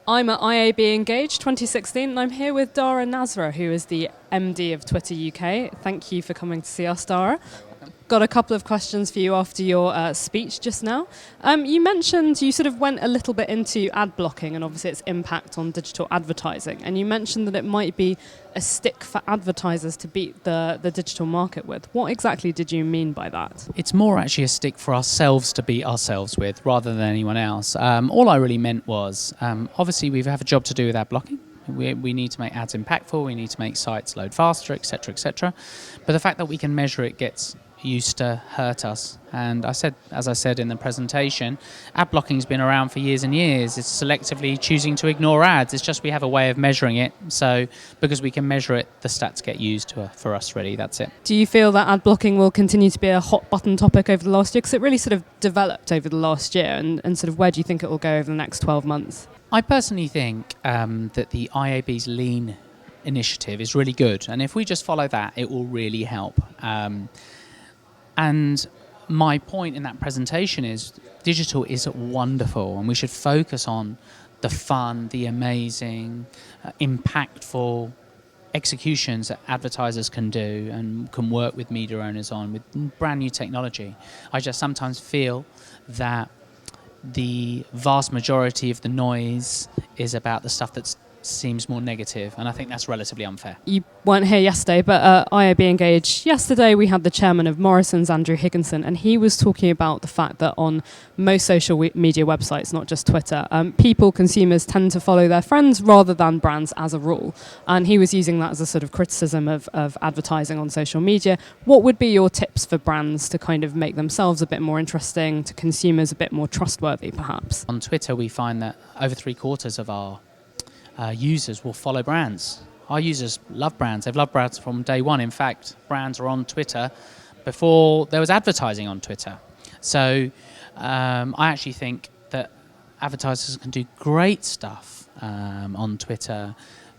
I'm at IAB Engage 2016 and I'm here with Dara Nasr, who is the MD of Twitter UK. Thank you for coming to see us, Dara. Got a couple of questions for you after your speech just now. You mentioned you sort of went a little bit into ad blocking and obviously its impact on digital advertising, and you mentioned that it might be a stick for advertisers to beat the digital market with. What exactly did you mean by that? It's more actually a stick for ourselves to beat ourselves with rather than anyone else. All I really meant was, obviously we have a job to do with ad blocking. We need to make ads impactful, we need to make sites load faster, etc., etc. But the fact that we can measure it gets used to hurt us. And as I said in the presentation, ad blocking's been around for years and years. It's selectively choosing to ignore ads. It's just we have a way of measuring it. So because we can measure it, the stats get used for us really. That's it. Do you feel that ad blocking will continue to be a hot button topic over the last year? Because it really sort of developed over the last year, and sort of where do you think it will go over the next 12 months? I personally think that the IAB's Lean initiative is really good. And if we just follow that, it will really help. And my point in that presentation is digital is wonderful and we should focus on the fun, the amazing, impactful executions that advertisers can do and can work with media owners on with brand new technology. I just sometimes feel that the vast majority of the noise is about the stuff that seems more negative, and I think that's relatively unfair. You weren't here yesterday, but at IAB Engage yesterday we had the chairman of Morrison's, Andrew Higginson, and he was talking about the fact that on most social media websites, not just Twitter, consumers tend to follow their friends rather than brands as a rule, and he was using that as a sort of criticism of advertising on social media. What would be your tips for brands to kind of make themselves a bit more interesting, to consumers a bit more trustworthy perhaps? On Twitter we find that over 3/4 of our users will follow brands. Our users love brands. They've loved brands from day one. In fact, brands are on Twitter before there was advertising on Twitter. So I actually think that advertisers can do great stuff on Twitter,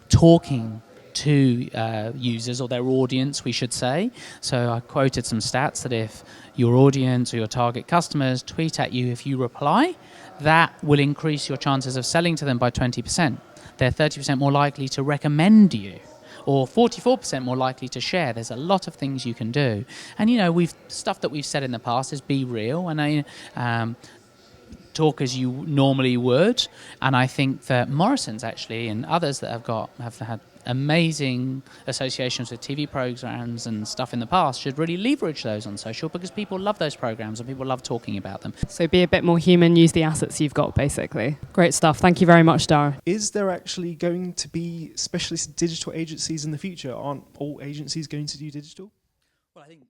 talking to users or their audience, we should say. So I quoted some stats that if your audience or your target customers tweet at you, if you reply, that will increase your chances of selling to them by 20%. They're 30% more likely to recommend you, or 44% more likely to share. There's a lot of things you can do. And, you know, stuff that we've said in the past is be real, and talk as you normally would. And I think that Morrison's actually, and others that have had amazing associations with TV programs and stuff in the past, should really leverage those on social, because people love those programs and people love talking about them. So be a bit more human, use the assets you've got, basically. Great stuff. Thank you very much, Dara. Is there actually going to be specialist digital agencies in the future? Aren't all agencies going to do digital? Well, I think